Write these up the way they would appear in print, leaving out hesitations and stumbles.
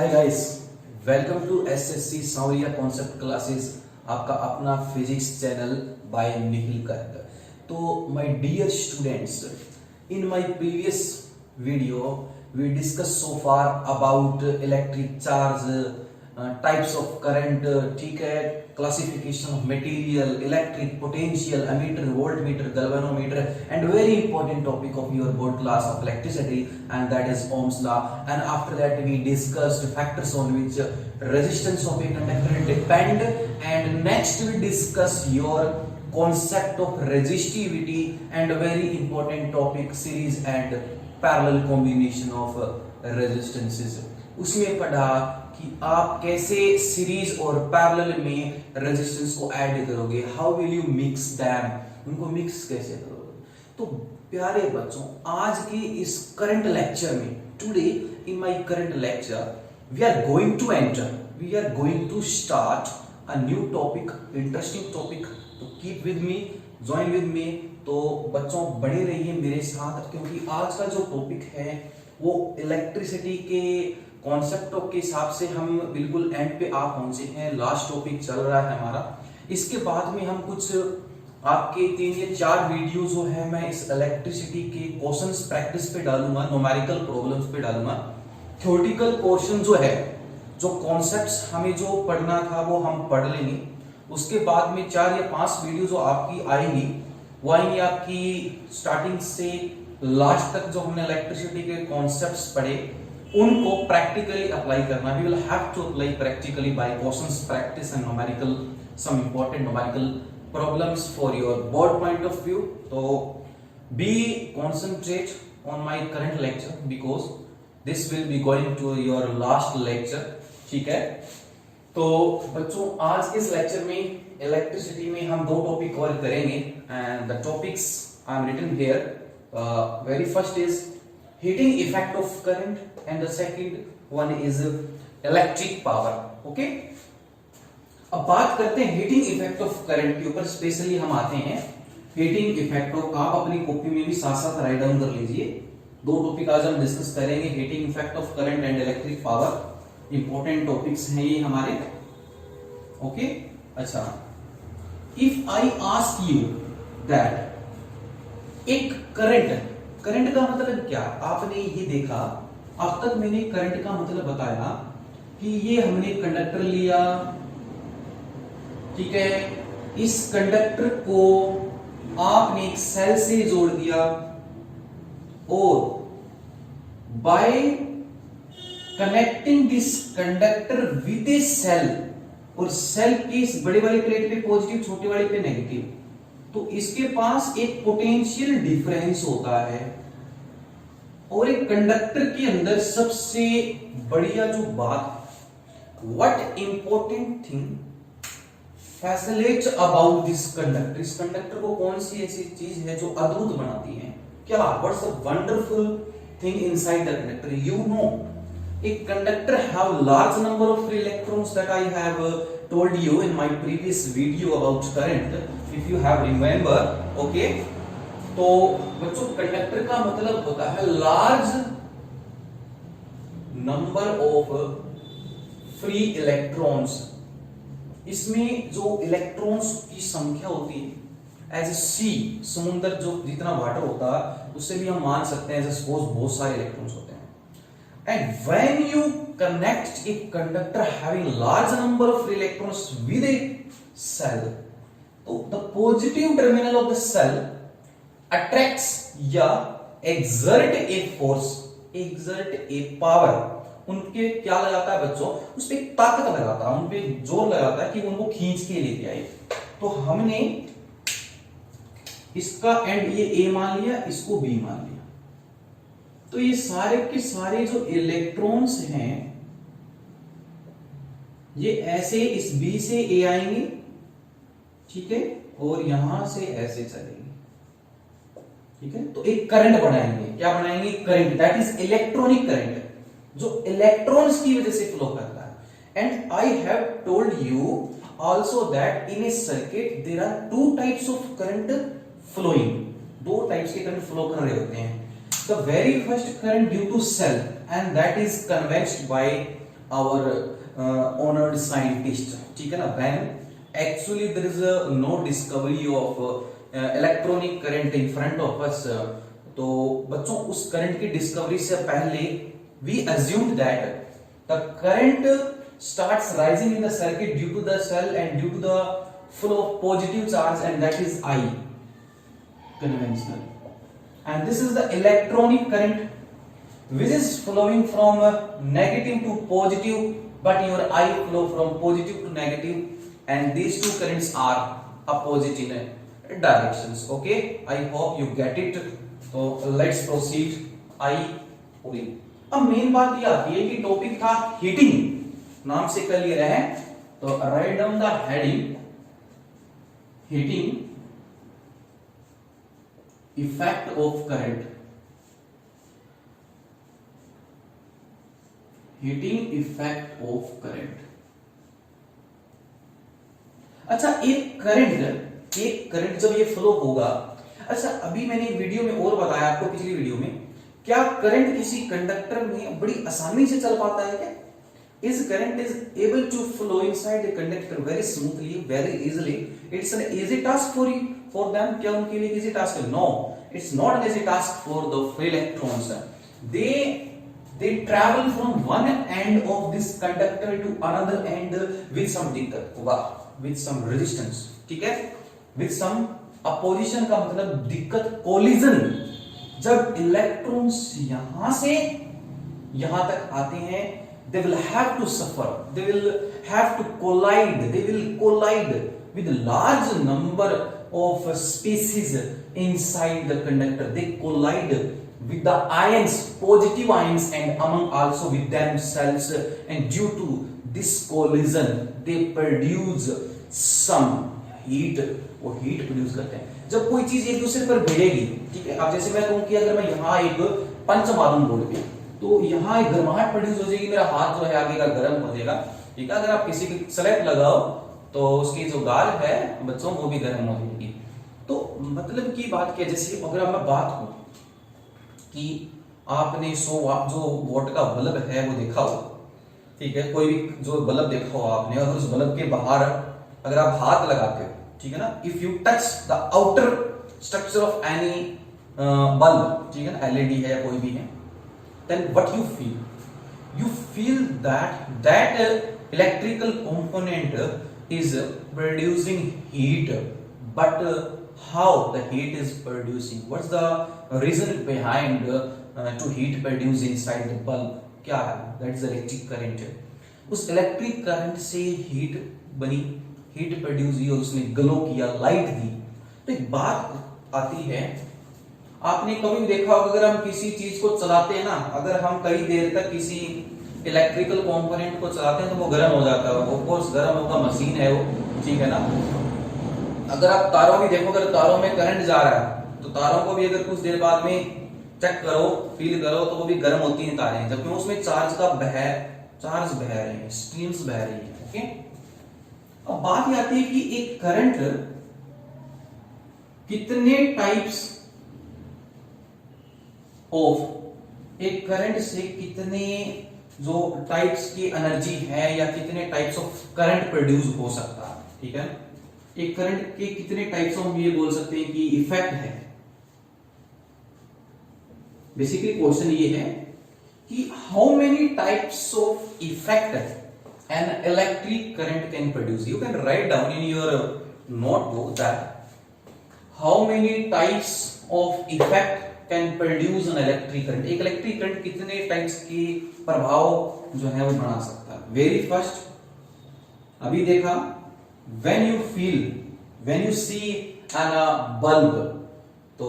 Hi guys, welcome to SSC Sawariya concept classes, आपका अपना physics channel by Nikhil Garg. तो my dear students, in my previous video we discuss so far about electric charge, types of current, ठीक है, classification of material, electric potential, ammeter, voltmeter, galvanometer, and very important topic of your board class of electricity, and that is Ohm's law. And after that we discussed factors on which resistance of a conductor depend, and next we discuss your concept of resistivity and a very important topic series and parallel combination of resistances. उसमें पढ़ा कि आप कैसे series और parallel में resistance को add करोगे, how will you mix them, उनको मिक्स कैसे करोगे। तो प्यारे बच्चों, आज के इस करंट लेक्चर में, today in my current lecture we are going to enter, we are going to start a new topic, interesting topic. तो keep with me, join with me. तो बच्चों बने रहिए मेरे साथ, क्योंकि आज का जो टॉपिक है वो इलेक्ट्रिसिटी के कॉन्सेप्टों के हिसाब से हम बिल्कुल एंड पे आ पहुंचे हैं। लास्ट टॉपिक चल रहा है हमारा। इसके बाद में हम कुछ आपके 3 या 4 वीडियो जो है मैं इस इलेक्ट्रिसिटी के क्वेश्चंस प्रैक्टिस पे डालूंगा, न्यूमेरिकल प्रॉब्लम्स पे डालूंगा। थ्योरेटिकल पोर्शन जो है, जो कॉन्सेप्ट्स हमें जो पढ़ना था वो हम पढ़ लेंगे। उसके बाद में 4 या 5 वीडियो जो आपकी आएंगी वो आएंगी आपकी स्टार्टिंग से लास्ट तक, जो हमने इलेक्ट्रिसिटी के कॉन्सेप्ट्स पढ़े उनको प्रैक्टिकली अप्लाई करना। We will have to apply practically by questions practice and numerical, some important numerical problems for your board point of view. तो be concentrate on my current lecture because this will be going to your last lecture, ठीक है। तो बच्चों आज इस lecture में electricity में हम 2 टॉपिक कवर करेंगे, and the topics I am written here. Very first is heating effect of current and the second one is electric power. Okay, अब बात करते हैं हीटिंग इफेक्ट ऑफ करंट के ऊपर। स्पेशली हम आते हैं हीटिंग इफेक्ट ऑफ, आप अपनी कॉपी में भी साथ साथ राइट डाउन कर लीजिए। 2 टॉपिक आज हम डिस्कस करेंगे, heating effect of current and electric power. Important topics हैं ये हमारे। ओके, अच्छा, if I ask you that एक करंट का मतलब क्या, आपने ये देखा, अब तक मैंने करंट का मतलब बताया कि ये हमने कंडक्टर लिया, ठीक है, इस कंडक्टर को आपने एक सेल से जोड़ दिया और by connecting this conductor with a cell, और सेल की इस बड़े वाली प्लेट पे पॉजिटिव, छोटे वाली पे नेगेटिव, तो इसके पास एक पोटेंशियल डिफरेंस होता है। और एक कंडक्टर के अंदर सबसे बढ़िया जो बात, what important thing facilitates about this conductor, इस कंडक्टर को कौन सी ऐसी चीज है जो अद्भुत बनाती है, क्या, what's the wonderful thing inside the conductor. You know, a conductor have large number of free electrons that I have told you in my previous video about current, if you have remember. okay, तो बच्चों conductor का मतलब होता है large number of free electrons. इसमें जो electrons की संख्या होती है एज सी, समुद्र जो जितना वाटर होता है उससे भी हम मान सकते हैं, सपोज बहुत सारे इलेक्ट्रॉन्स होते हैं। And when you connect a conductor having large number of free electrons with a cell, so the positive terminal of the cell attracts या exert a force, exert a power, उनके क्या लगाता है बच्चों, उस पे ताकत लगाता है, उन पे जोर लगाता है कि उनको खींच के लेके आए। तो हमने इसका एंड ये A मान लिया, इसको B मान लिया, तो ये सारे के सारे जो इलेक्ट्रॉन्स हैं ये ऐसे इस B से A आएंगे, ठीक है, और यहां से ऐसे चलेंगे, ठीक है। तो एक करंट बनाएंगे, क्या बनाएंगे, current, that is electronic current, जो इलेक्ट्रॉन्स की वजह से फ्लो करता है। And I have told you also that in a circuit there are 2 types of current flowing, 2 types के करंट फ्लो कर रहे होते हैं। The very first current due to cell, and that is conveyed by our honored scientist, ठीक है ना, when actually there is no discovery of electronic current in front of us, तो बच्चों उस करंट की डिस्कवरी से पहले we assumed that the current starts rising in the circuit due to the cell and due to the flow of positive charge, and that is I, conventional. And this is the electronic current which is flowing from negative to positive, but your I flow from positive to negative, and these two currents are opposite in directions. Okay, I hope you get it. So let's proceed. I पूरी। अब main बात ये आती है कि topic था heating, नाम से कर ले रहे हैं, तो right down the heading heating effect of current, heating effect of current. अच्छा, एक करंट जब ये फ्लो होगा, अच्छा अभी मैंने वीडियो में और बताया आपको, पिछली वीडियो में, क्या करंट किसी कंडक्टर में बड़ी आसानी से चल पाता है क्या? Is current is able to flow inside the conductor very smoothly, very easily? It's an easy task for them. क्या उनके लिए easy task है? No, it's not an easy task for the free electrons. They travel from one end of this conductor to another end with some दिक्कत होगा, with some resistance, ठीक है, with some opposition का मतलब दिक्कत, collision। जब electrons यहां से यहां तक आते हैं, they will have to suffer, they will have to collide, they will collide with large number of species inside the conductor. They collide with the ions, positive ions, and among also with themselves, and due to this collision they produce some heat, वो heat produce करते हैं। जब कोई चीज एक दूसरे पर भिड़ेगी, ठीक है, अब जैसे मैं कहूं कि अगर मैं यहाँ एक पंच मारूं बोर्ड पे, तो यहाँ एक गर्माहट प्रोड्यूस हो जाएगी, मेरा हाथ जो है आगे का गर्म हो जाएगा, ठीक है। अगर आप किसी की स्लेट लगाओ तो उसकी जो गाल है बच्चों वो भी गर्म हो जाएगी। तो मतलब की बात क्या, जैसे अगर मैं बात करूं कि आपने 100 वाट जो वोट का बल्ब है वो देखा हो, ठीक है, कोई भी जो बल्ब देखा हो आपने, और उस बल्ब के बाहर अगर आप हाथ लगाते हो, ठीक है ना, if you touch the outer structure of any bulb, ठीक है ना, एलईडी है या कोई भी है, then what you feel that electrical component is producing heat, but how the heat is producing, what's the reason behind to heat produce inside the bulb, क्या है, that is electric current। उस electric current से heat बनी, heat produce हुई और उसने glow किया, light दी। तो एक बात आती है, आपने कभी भी देखा होगा अगर हम किसी चीज को चलाते हैं ना, अगर हम कई देर तक किसी इलेक्ट्रिकल कंपोनेंट को चलाते हैं तो वो गर्म हो जाता है, ऑफ कोर्स गर्म होगा, मशीन है वो, ठीक है ना। अगर आप तारों भी देखो, अगर तारों में करंट जा रहा है तो तारों को भी अगर कुछ देर बाद में चेक करो, फील करो, तो वो भी गर्म होती हैं तारें, जबकि उसमें चार्ज बह रहे हैं, स्ट्रीम्स बह रही है। ओके, अब बात ये आती है कि एक करंट कितने टाइप्स ऑफ, एक करंट से कितने जो टाइप्स की एनर्जी है या कितने टाइप्स ऑफ करंट प्रोड्यूस हो सकता है, ठीक है। एक करंट के कितने टाइप्स हम ये बोल सकते हैं कि इफेक्ट है। बेसिकली क्वेश्चन ये है कि how many types of effect an electric current can produce. You can write down in your notebook that how many types of effect can produce an electric current. एक electric current कितने types के प्रभाव जो है वो बना सकता है। वेरी फर्स्ट, अभी देखा, when you see an bulb, तो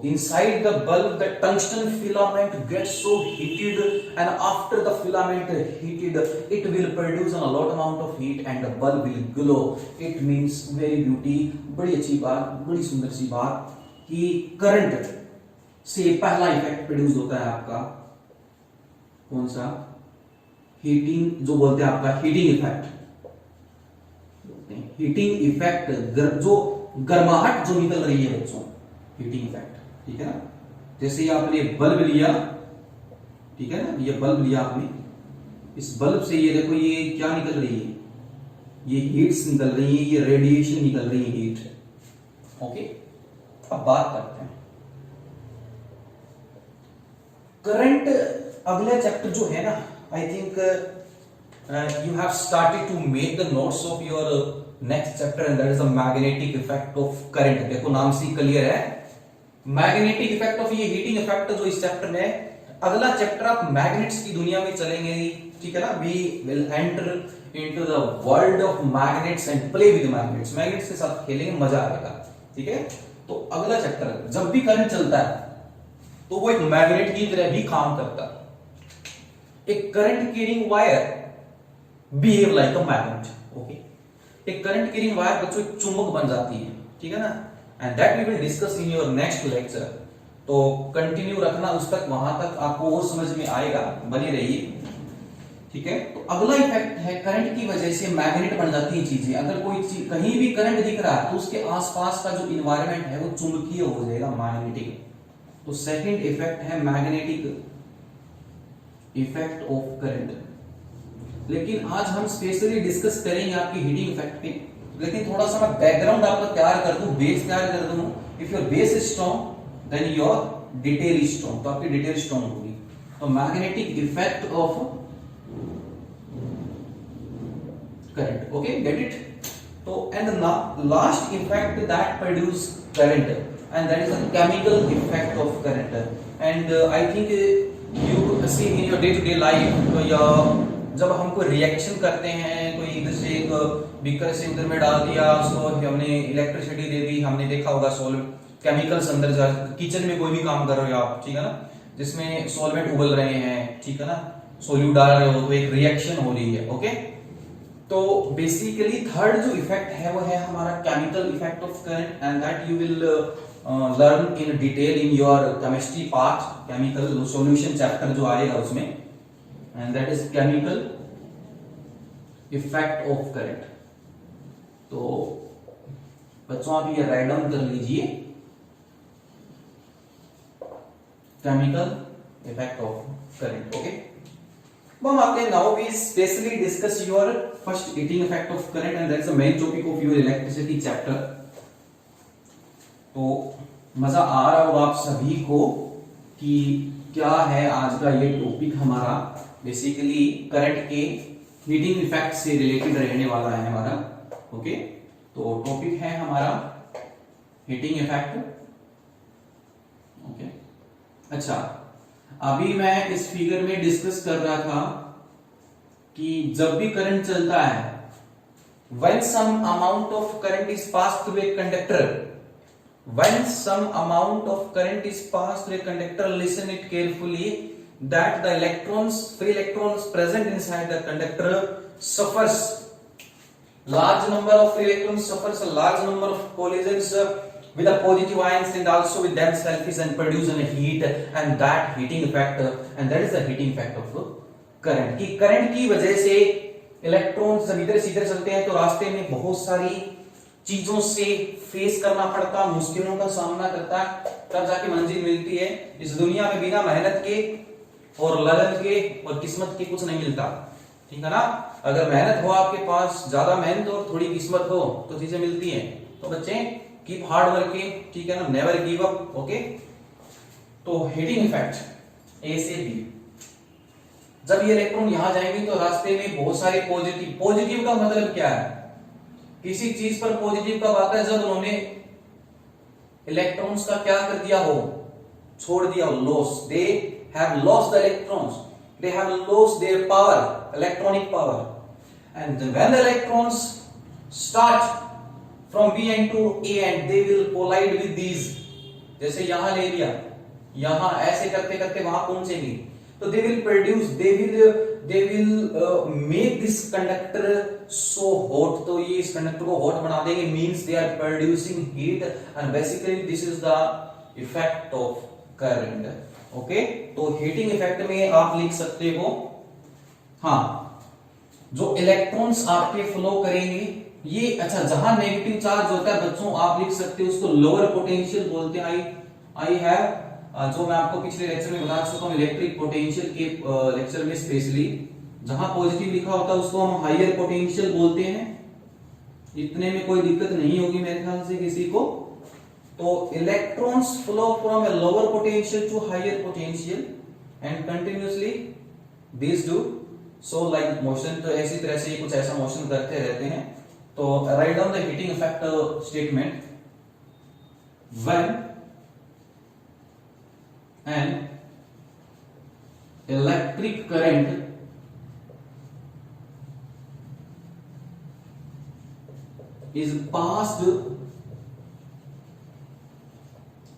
inside the bulb the tungsten filament gets so heated, and after the filament heated it will produce a lot amount of heat and the bulb will glow. It means very beauty, बड़ी अच्छी बात, बड़ी सुंदर सी बात कि current से पहला effect produce होता है आपका कौन सा, हीटिंग, जो बोलते हैं आपका हीटिंग इफेक्ट। हीटिंग इफेक्ट जो गर्माहट जो निकल रही है बच्चों, हीटिंग इफेक्ट, ठीक है ना। जैसे आपने बल्ब लिया, ठीक है ना, ये बल्ब लिया आपने, इस बल्ब से ये देखो ये क्या निकल रही है, ये हीट्स निकल रही है, ये रेडिएशन निकल रही है, हीट। ओके, अब बात करते हैं करंट। अगला चैप्टर जो है ना, I think you have started to make the notes of your next chapter and that is the magnetic effect of current. देखो नाम से क्लियर है, मैग्नेटिक इफेक्ट ऑफ, ये हीटिंग इफेक्ट जो इस चैप्टर में है। अगला चैप्टर आप मैग्नेट्स की दुनिया में चलेंगे, ठीक है ना। We will enter into the world of magnets and play with magnets, magnets के साथ खेलेंगे, मजा आएगा, ठीक है। तो अगला चैप्टर, जब भी करंट चलता है तो वो एक मैग्नेट की तरह भी काम करता है। एक current carrying wire behave like a magnet. Okay, एक करंट कैरिंग वायर बच्चों एक चुंबक बन जाती है, ठीक है ना। And that we will discuss in your next lecture. तो कंटिन्यू रखना उस तक, वहां तक आपको और समझ में आएगा, बने रहिए, ठीक है। तो अगला इफेक्ट है करंट की वजह से मैग्नेट बन जाती है चीजें। अगर कोई चीज कहीं भी करंट दिख रहा है तो उसके आसपास का जो इन्वायरमेंट है वो चुंबकीय हो जाएगा, मैग्नेटिक। तो सेकंड इफेक्ट है मैग्नेटिक इफेक्ट ऑफ करंट। लेकिन आज हम स्पेशली डिस्कस करेंगे आपकी हीटिंग इफेक्ट पे। लेकिन थोड़ा सा मैं बैकग्राउंड आपका तैयार कर दूं, बेस तैयार कर दूं। If your base is strong then your detail is strong, तो आपकी डिटेल स्ट्रांग होगी। तो magnetic effect of current, okay, get it. तो and the last effect that produce current and that is the chemical effect of current. And I think you see in your day to day life, या जब हम कोई reaction करते हैं, कोई इधर से एक बीकर से उधर में डाल दिया, उसको हमने इलेक्ट्रिसिटी दे दी, हमने देखा होगा केमिकल्स अंदर जा, किचन में कोई भी काम कर रहे हो आप, ठीक है ना, जिसमें सॉल्वेंट उबल रहे हैं, ठीक है ना, सोल्यूट डाल रहे हो, तो एक रिएक्शन हो रही है। ओके, तो बेसिकली थर्ड जो इफेक्ट है वो है हमारा chemical effect of current and that you will learn in detail in your chemistry part, chemical solution chapter जो आएगा उसमें, and that is chemical effect of current. तो बच्चों आप ये राइट डाउन कर लीजिए, chemical effect of current. Okay, हम आते हैं now we specially discuss your first heating effect of current and that is the main topic of your electricity chapter. तो मजा आ रहा होगा आप सभी को कि क्या है आज का ये टॉपिक हमारा, बेसिकली करंट के हीटिंग इफेक्ट से रिलेटेड रहने वाला है हमारा। ओके, तो टॉपिक है हमारा हीटिंग इफेक्ट। ओके, अच्छा, अभी मैं इस फिगर में डिस्कस कर रहा था कि जब भी करंट चलता है, when some amount of current is passed through a conductor, when some amount of current is passed through a conductor, listen it carefully, that the electrons, free electrons present inside the conductor suffers large number of free electrons, suffers a large number of collisions with the positive ions and also with themselves and produce a heat, and that heating effect, and that is the heating effect of current। की current की वजह से electrons जब इधर से इधर चलते हैं तो रास्ते में बहुत सारी चीजों से फेस करना पड़ता, मुश्किलों का सामना करता, तब जाके मंजिल मिलती है। इस दुनिया में बिना मेहनत के और लगन के और किस्मत के कुछ नहीं मिलता, ठीक है ना। अगर मेहनत हो आपके पास, ज्यादा मेहनत और थोड़ी किस्मत हो तो चीजें मिलती हैं। तो बच्चे कीप हार्ड वर्किंग, ठीक है ना, नेवर गिव अप। ओके, तो हीटिंग इफेक्ट ए से बी, जब ये इलेक्ट्रॉन यहां जाएंगे तो रास्ते में बहुत सारे पॉजिटिव, पॉजिटिव का मतलब क्या है, किसी चीज पर पॉजिटिव कब आता है, जब उन्होंने इलेक्ट्रॉन्स का क्या कर दिया हो, छोड़ दिया हो, loss, they have lost the electrons, they have lost their power, electronic power, and when the electrons start from B end to A and they will collide with these, जैसे यहां ले लिया, यहां ऐसे करते करते वहां पहुंचेंगे, तो they will produce, they will make this conductor so hot, तो ये इस कंडक्टर को हॉट बना देंगे, means they are producing heat, and basically this is the effect of current। Okay, तो हीटिंग इफेक्ट में आप लिख सकते हो, हाँ, जो इलेक्ट्रॉन्स आपके फ्लो करेंगे ये, अच्छा, जहां नेगेटिव चार्ज होता है बच्चों आप लिख सकते हो उसको लोअर पोटेंशियल बोलते हैं। आई हैव, जो मैं आपको पिछले लेक्चर में बता चुका हूं इलेक्ट्रिक पोटेंशियल के लेक्चर में स्पेशली, जहां पॉजिटिव लिखा होता है उसको हम हायर पोटेंशियल बोलते हैं। इतने में कोई दिक्कत नहीं होगी मेरे ख्याल से किसी को। तो electrons flow from a lower potential to higher potential and continuously this do so like motion. तो ऐसी तरह से ये कुछ ऐसा मोशन करते रहते हैं। तो right down the heating effect statement. When an electric current is passed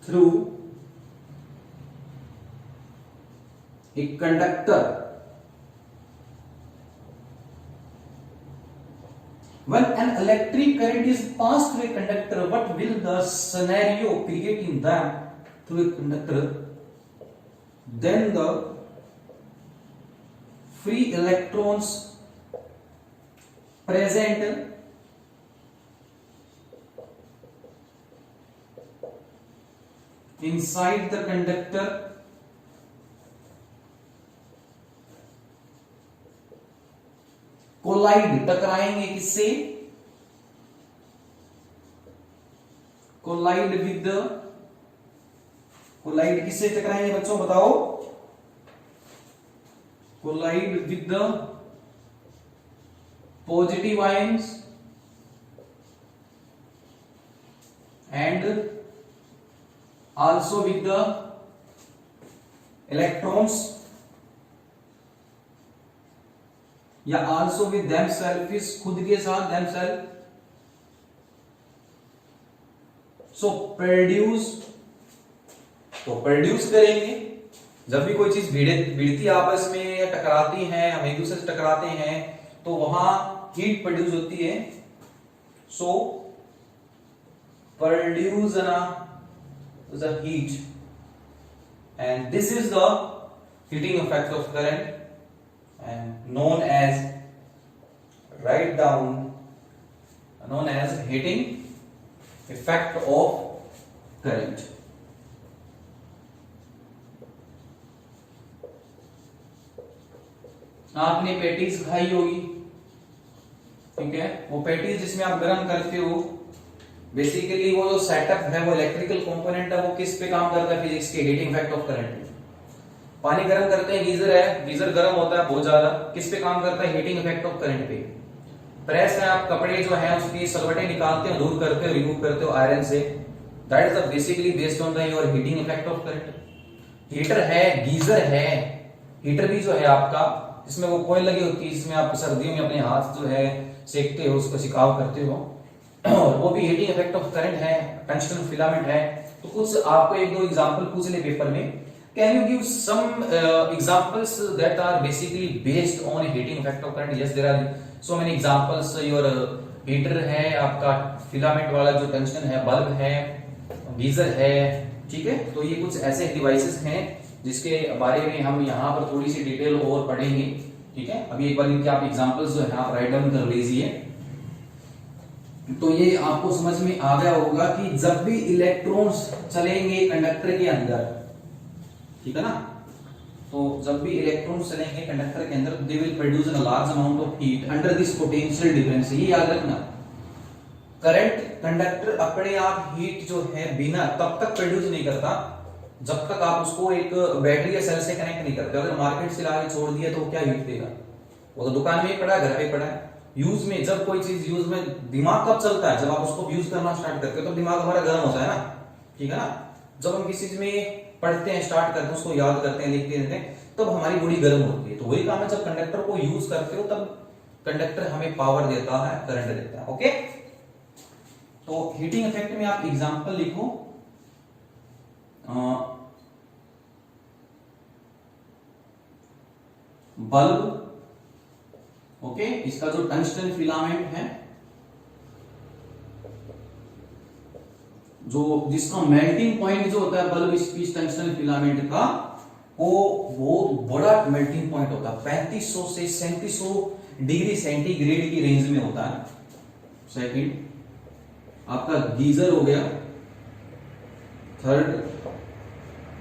through a conductor, when an electric current is passed through a conductor, what will the scenario create in them through a conductor? Then the free electrons present inside the conductor collide, टकराएंगे किससे? collide with the, collide किससे टकराएंगे बच्चों बताओ? collide with the positive ions and also with the electrons, या also with themselves, इस खुद के साथ themselves, so produce, तो प्रोड्यूस करेंगे। जब भी कोई चीज भिड़ती आपस में या टकराती हैं, हम एक दूसरे से टकराते हैं तो वहां हीट प्रोड्यूस होती है। सो produce the heat, and this is the heating effect of current and known as, write down, known as heating effect of current। आपने पैटीज खाई होगी, ठीक है, वो पैटीज जिसमें आप गर्म करते हो, बेसिकली वो जो सेटअप है वो इलेक्ट्रिकल कंपोनेंट है, वो किस पे काम करता है? फिजिक्स के हीटिंग इफेक्ट ऑफ करंट। पानी गर्म करते हैं, गीजर है, गीजर गर्म होता है बहुत ज्यादा, किस पे काम करता है? हीटिंग इफेक्ट ऑफ करंट पे। प्रेस है, आप कपड़े जो है उसकी सलवटें निकालते हो, दूर करते हो, रिमूव करते हो आयरन से, that is basically based on the your heating effect of current. Heater है, गीजर है, हीटर भी जो है आपका, जिसमें वो कॉइल लगी होती है, जिसमें आप सर्दियों में अपने हाथ जो है सेकते हो, उसको सिकाव करते हो, वो भी हीटिंग इफेक्ट ऑफ करंट है, टंगस्टन फिलामेंट है। तो कुछ आपको एक दो एग्जांपल पूछ ले पेपर में, can you give some examples that are basically based on heating effect of current? Yes, there are so many examples. Your heater है आपका, फिलामेंट वाला जो टंगस्टन है, बल्ब है, गीजर है, ठीक है। तो ये कुछ ऐसे डिवाइसेस हैं जिसके बारे में हम यहाँ पर थोड़ी सी डिटेल और पढ़ेंगे, ठीक है। अभी एक बार इनके आप एग्जांपल्स जो है आप राइट डाउन कर लीजिए। तो ये आपको समझ में आ गया होगा कि जब भी इलेक्ट्रॉन्स चलेंगे कंडक्टर के अंदर, ठीक है ना, तो जब भी इलेक्ट्रॉन्स चलेंगे कंडक्टर के अंदर, they will produce a large amount of heat under this potential difference. ये याद रखना, करंट कंडक्टर अपने आप हीट जो है बिना तब तक प्रोड्यूस नहीं करता जब तक आप उसको एक बैटरी या सेल से कनेक्ट नहीं करते। अगर मार्केट से लाके छोड़ दिया तो क्या हीट देगा? वो तो दुकान में ही पड़ा है, घर पे पड़ा है। यूज में, जब कोई चीज यूज में, दिमाग कब चलता है? जब आप उसको यूज करना स्टार्ट करते हो तो दिमाग हमारा गर्म होता है ना, ठीक है ना। जब हम किसी चीज में पढ़ते हैं, स्टार्ट करते हैं, उसको याद करते हैं, लिखते रहते हैं, तब हमारी बॉडी गर्म होती है। तो वही काम है, जब कंडक्टर को यूज करते हो तब कंडक्टर हमें पावर देता है, करंट देता है। ओके, तो हीटिंग इफेक्ट में आप एग्जांपल लिखो, बल्ब, ओके, इसका जो टंगस्टन फिलामेंट है, जो जिसका मेल्टिंग पॉइंट जो होता है बल्ब स्पीच टंगस्टन फिलामेंट का, वो बहुत बड़ा मेल्टिंग पॉइंट होता है, 3500 से 3700 डिग्री सेंटीग्रेड की रेंज में होता है। सेकंड आपका गीजर हो गया। थर्ड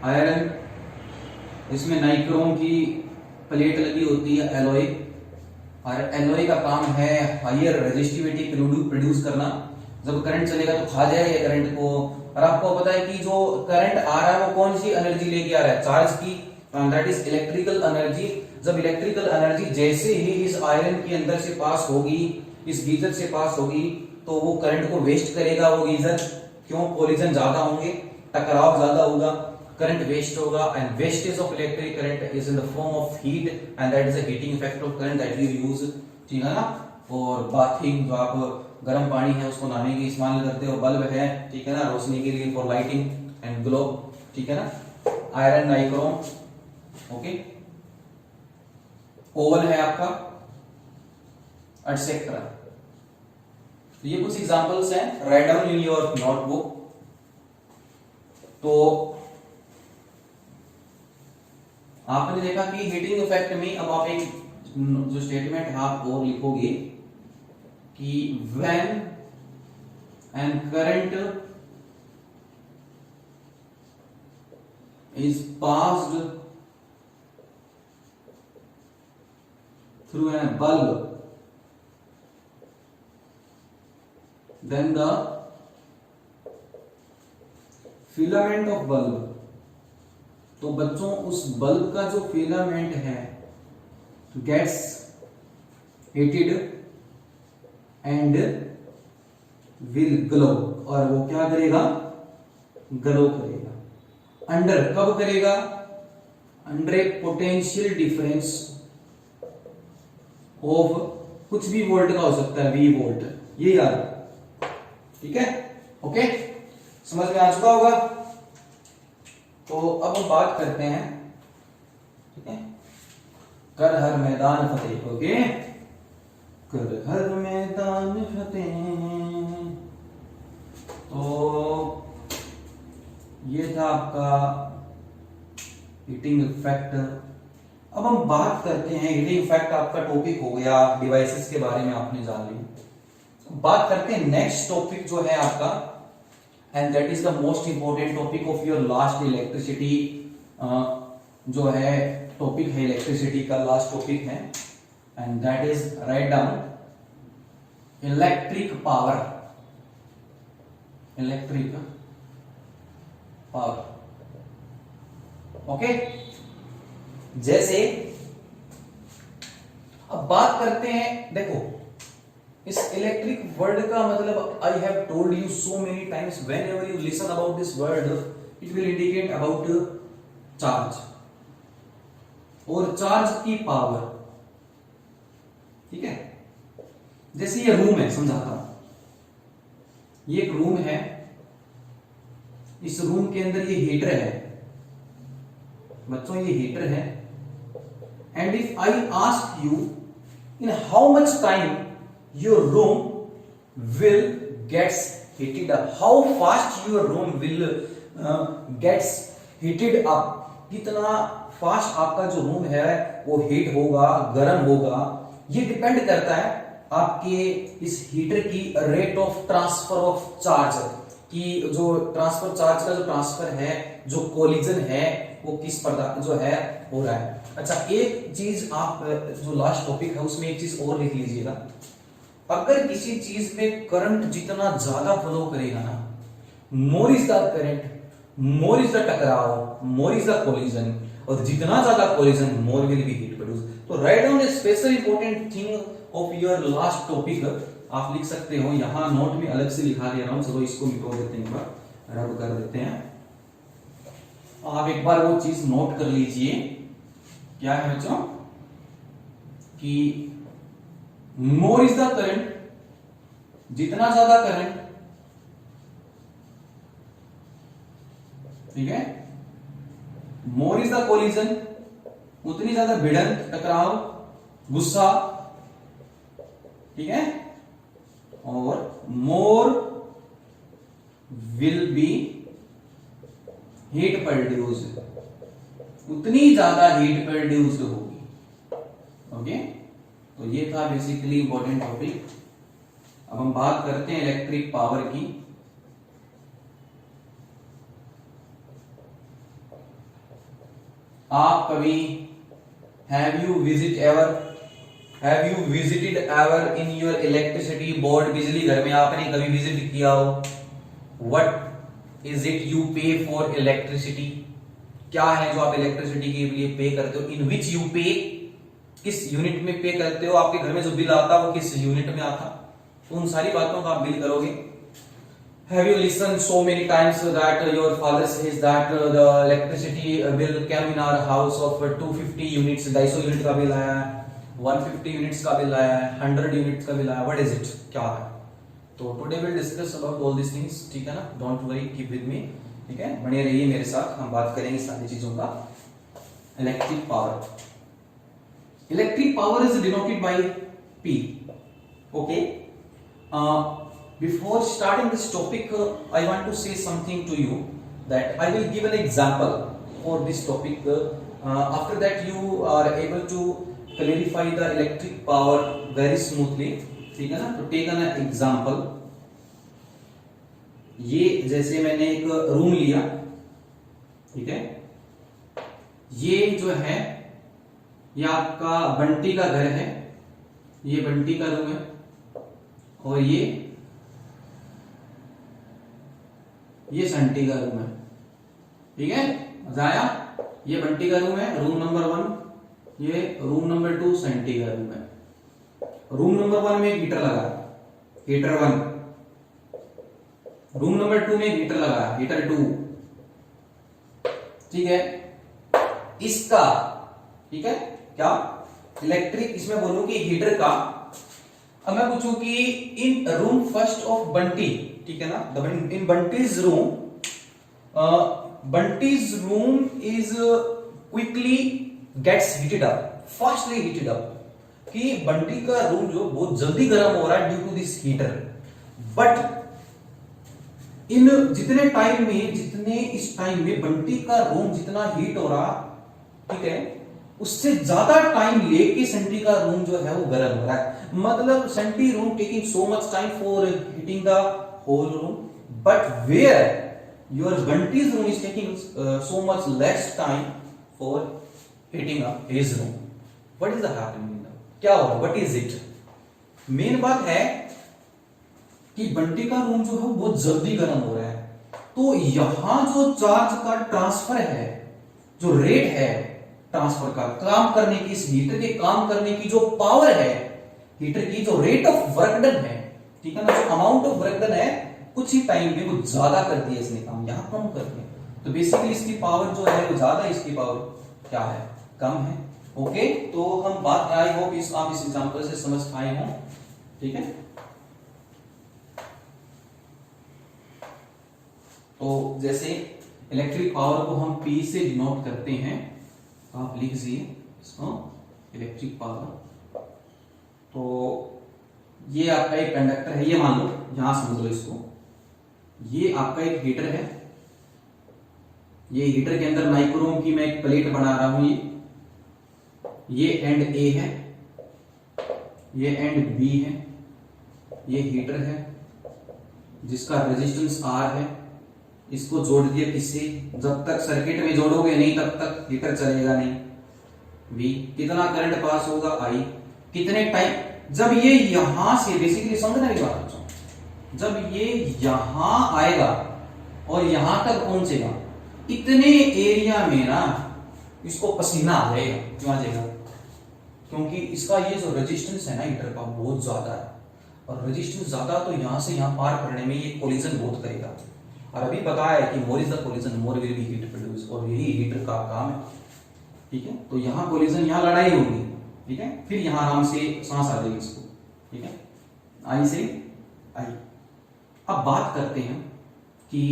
आयरन, इसमें नाइक्रोम की प्लेट लगी होती है, एलॉय, और एलओए का काम है हायर रेजिस्टिविटी प्रोड्यूस करना। जब करंट चलेगा तो खा जाएगा करंट को। और आपको पता है कि जो करंट आ रहा है वो कौन सी एनर्जी लेके आ रहा है, चार्ज की, दैट इज इलेक्ट्रिकल एनर्जी। जब इलेक्ट्रिकल एनर्जी जैसे ही इस आयरन के अंदर से पास होगी, इस गीजर से पास होगी, तो वो करंट को वेस्ट करेगा वो गीजर। क्यों? कोलिजन ज्यादा होंगे, टकराव ज्यादा होगा, करंट वेस्ट होगा। And wastage of electric current is in the form of heat and that is the heating effect of current that you use, ठीक है ना, फॉर बाथिंग। जो आप गर्म पानी है उसको नहाने के लिए इस्तेमाल करते हो, बल्ब है, ठीक है ना, रोशनी के लिए, फॉर लाइटिंग एंड ग्लो, ठीक है ना, आयरन नाइक्रोम, ओके, ओवन है आपका, एटसेट्रा। तो ये कुछ एग्जांपल्स हैं, write down in your notebook. तो आपने देखा कि हीटिंग इफेक्ट में, अब आप एक जो स्टेटमेंट है आप और लिखोगे कि when an current is passed through an bulb then the filament of bulb, तो बच्चों उस बल्ब का जो फिलामेंट है gets heated and will glow, और वो क्या करेगा? ग्लो करेगा। अंडर कब करेगा? Under A potential difference of कुछ भी वोल्ट का हो सकता है, V वोल्ट, ये याद, ठीक है, ओके, समझ में आ चुका होगा। तो अब हम बात करते हैं, ठीक है, कर हर मैदान फतेह, ओके, कर हर मैदान फतेह। तो ये था आपका हीटिंग इफेक्ट। अब हम बात करते हैं, हीटिंग इफेक्ट आपका टॉपिक हो गया, डिवाइसेस के बारे में आपने जान लिया। बात करते हैं नेक्स्ट टॉपिक जो है आपका, and that is the most important topic of your last electricity. जो है टॉपिक है इलेक्ट्रिसिटी का, लास्ट टॉपिक है, and that is write down electric power. Electric power, okay. जैसे अब बात करते हैं, देखो इस इलेक्ट्रिक वर्ड का मतलब आई have told you so many times, when ever you listen about this word it will indicate about charge और चार्ज की पावर, ठीक है। जैसे ये रूम है, समझाता हूं, ये एक रूम है, इस रूम के अंदर ये हीटर है बच्चों, ये हीटर है, and if I ask you in how much time your room will gets heated up, how fast your room will gets heated up, कितना फास्ट आपका जो रूम है वो हीट होगा, गर्म होगा, ये डिपेंड करता है आपके इस हीटर की rate of transfer of charge, कि जो ट्रांसफर चार्ज का जो ट्रांसफर है, जो कोलिजन है, वो किस प्रकार जो है हो रहा है। अच्छा, एक चीज आप जो लास्ट टॉपिक है उसमें एक चीज और लिख लीजिएगा, अगर किसी चीज में करंट जितना ज्यादा फ्लो करेगा ना, more is the current, more is the टकराव, मोर इज द कोलिजन, और जितना ज्यादा collision more will be heat produce. तो right down a special important thing of your last topic, आप लिख सकते हो, यहां नोट में अलग से लिखा दे रहा हूं, चलो इसको मिटो देते हैं, रब कर देते हैं। आप एक बार वो चीज नोट कर लीजिए, क्या है बच्चों, कि मोर इज द करंट, जितना ज्यादा करंट, ठीक है, मोर इज द कोलिजन, उतनी ज्यादा भिड़ंत, टकराव, गुस्सा, ठीक है, और मोर विल बी हीट प्रोड्यूस्ड, उतनी ज्यादा हीट प्रोड्यूस्ड होगी, ओके। तो ये था बेसिकली इंपॉर्टेंट टॉपिक। अब हम बात करते हैं इलेक्ट्रिक पावर की। आप कभी have you visit ever have you visited ever in your electricity board? बिजली घर में आपने कभी विजिट किया हो? व्हाट इज इट यू पे फॉर इलेक्ट्रिसिटी? क्या है जो आप इलेक्ट्रिसिटी के लिए पे करते हो? इन विच यू पे, किस यूनिट में पे करते हो? आपके घर में जो बिल आता है वो किस यूनिट में आता? तो उन सारी बातों का आप बिल करोगे। Have you listened so many times that your father says that the electricity bill came in our house of 250 units, 250 unit का बिल आया है, 150 यूनिट्स का बिल आया है, 100 यूनिट्स का बिल आया है। What is it? क्या है? तो today will discuss about all this things, ठीक है ना? डोंट वरी, कीप विद मी, ठीक है? बने रहिए मेरे साथ, हम बात करेंगे सारी चीजों का। Electric power, electric power is denoted by P, okay? Before starting this topic, I want to say something to you that I will give an example for this topic. After that, you are able to clarify the electric power very smoothly. ठीक है ना? तो take an example. ये जैसे मैंने एक room लिया, ठीक है? ये जो है, ये आपका बंटी का घर है, ये बंटी का रूम है, और ये संटी का रूम है, ठीक है? मजा आया? ये बंटी का रूम है, रूम नंबर 1, ये रूम नंबर 2 संटी का रूम है। रूम नंबर 1 में हीटर लगा है, हीटर 1। रूम नंबर 2 में हीटर लगा है, हीटर 2, ठीक है? इसका, ठीक है, क्या इलेक्ट्रिक, इसमें बोलूं कि हीटर का, अब मैं पूछूं कि in room first of Bunty, ठीक है ना, in Bunty's room, Bunty's room is quickly gets heated up, fastly heated up, कि बंटी का रूम जो बहुत जल्दी गर्म हो रहा है due to this heater. But in जितने टाइम में, जितने इस टाइम में बंटी का रूम जितना हीट हो रहा, ठीक है, उससे ज्यादा टाइम लेके सेंटी का रूम जो है वो गर्म हो रहा है। मतलब सेंटी room taking so much time for heating the whole room, but where your Bunty's room is taking so much less time for heating up his room. What is the happening? क्या हो रहा है? What is it? मेन बात है कि बंटी का room जो है वो बहुत जल्दी गर्म हो रहा है, तो यहां जो चार्ज का ट्रांसफर है, जो रेट है ट्रांसफर का, काम करने की, इस हीटर के काम करने की जो पावर है, हीटर की जो रेट ऑफ वर्क डन है, ठीक है ना, जो अमाउंट ऑफ वर्क डन है, कुछ ही टाइम में वो ज्यादा कर दिया इसने काम, यहां कम कर दिया। तो बेसिकली इसकी पावर जो है वो ज्यादा, इसकी पावर क्या है? कम है। ओके, तो हम बात, आई होप आप इस एग्जांपल से समझ पाए हों, ठीक है? तो जैसे इलेक्ट्रिक पावर को हम P से डिनोट करते हैं, आप लिख दीजिए इसको, इलेक्ट्रिक पावर। तो ये आपका एक कंडक्टर है, ये मान लो, यहां समझ लो इसको, ये आपका एक हीटर है, ये हीटर के अंदर नाइक्रोम की मैं एक प्लेट बना रहा हूं, ये एंड A है, ये एंड B है, ये हीटर है जिसका रेजिस्टेंस R है, इसको जोड़ दिया किससे? जब तक सर्किट में जोड़ोगे नहीं तब तक हीटर चलेगा नहीं। V, कितना करंट पास होगा? I, कितने टाइम, जब ये यहां से, बेसिकली समझना मेरी बात, जब ये यहां आएगा और यहां तक पहुंचेगा, इतने एरिया में ना इसको पसीना आ जाएगा। क्यों आ जाएगा? क्योंकि इसका ये जो रेजिस्टेंस है ना हीटर का, बहुत ज्यादा है, और रेजिस्टेंस ज्यादा तो यहां से यहां पार करने में ये कोलिजन बहुत करेगा। और अभी बताया है कि मोर is the collision more will be heat produce, और यही हीटर का काम है, ठीक है? तो यहां कोलिजन, यहां लड़ाई होगी, ठीक है? फिर यहां आराम से सांस आ जाएगी इसको, ठीक है? आई से आई। अब बात करते हैं कि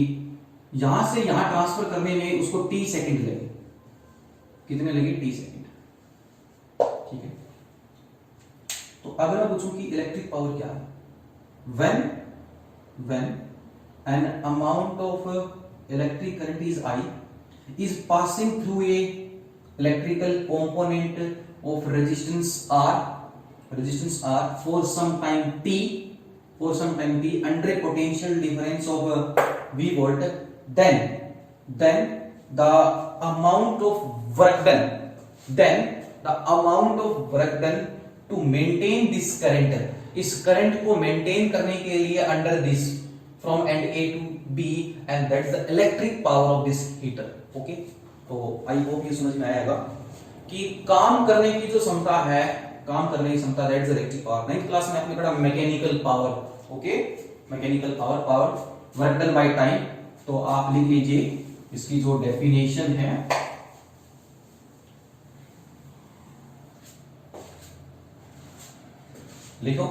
यहां से यहां ट्रांसफर करने में उसको T सेकंड लगे, कितने लगे? T सेकंड, ठीक है? तो अगर मैं पूछूं कि इलेक्ट्रिक पावर क्या है, when an amount of electric current is I is passing through a electrical component of resistance R for some time t under a potential difference of V volt, then the amount of work done to maintain this current, इस current को maintain करने के लिए under this from and A to B, and that's the electric power of this heater. Okay, तो I hope ये समझ में आएगा कि काम करने की जो क्षमता है, काम करने की क्षमता, that's the electric power. 9th class में आपने पढ़ा mechanical power. Okay, mechanical power, power work done by time. तो आप लिख लीजिए इसकी जो डेफिनेशन है, लिखो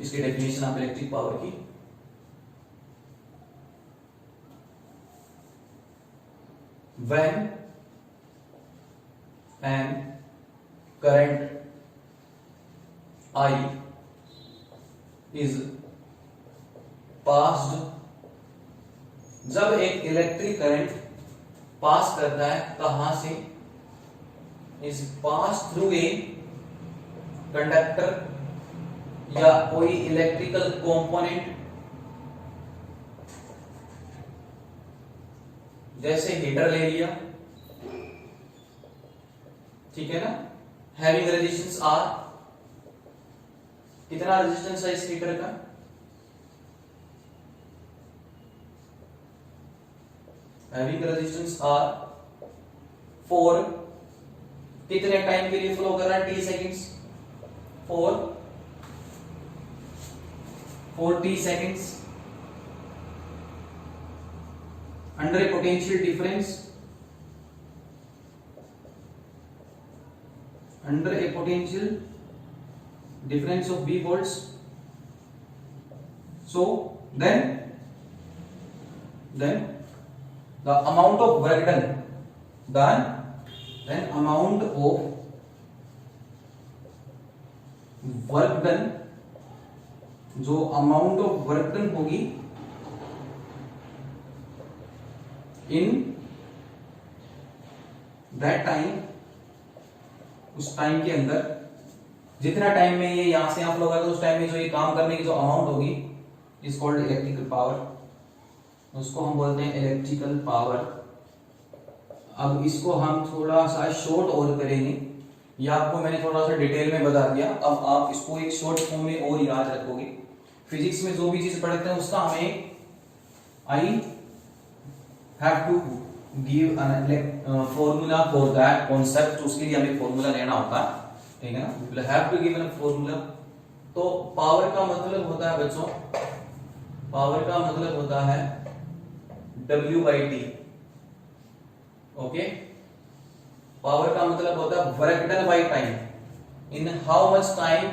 इसकी डेफिनेशन आप इलेक्ट्रिक पावर की। When an current I is passed, जब एक इलेक्ट्रिक करंट पास करता है कहां से, is pass through a conductor या कोई इलेक्ट्रिकल कंपोनेंट, जैसे हीटर ले लिया, ठीक है ना, हैविंग रेजिस्टेंस आर, कितना रेजिस्टेंस है इस हीटर का, हैविंग रेजिस्टेंस आर 4, कितने टाइम के लिए फ्लो कर रहा है, t seconds, 4 t seconds, under a potential difference, under a potential difference of V volts. So then the amount of work done, then amount of work done, जो amount of work done होगी in that time, उस time के अंदर, जितना time में ये यहां से यहां फ्लो करता है उस टाइम में जो ये काम करने की जो अमाउंट होगी इज कॉल्ड इलेक्ट्रिकल पावर, उसको हम बोलते हैं इलेक्ट्रिकल पावर। अब इसको हम थोड़ा सा शॉर्ट और करेंगे, ये आपको मैंने थोड़ा सा डिटेल में बता दिया, अब आप इसको एक शॉर्ट फॉर्म में और याद रखोगे। फिजिक्स में जो भी चीज पढ़ते हैं उसका हमें आई have to give an formula for that concept, उसके लिए हमें फॉर्मूला लेना होता है, ठीक है ना, we'll have to give a formula। तो पावर का मतलब होता है बच्चों, पावर का मतलब होता है W by T। Okay, power का मतलब होता है work done by time, in how much time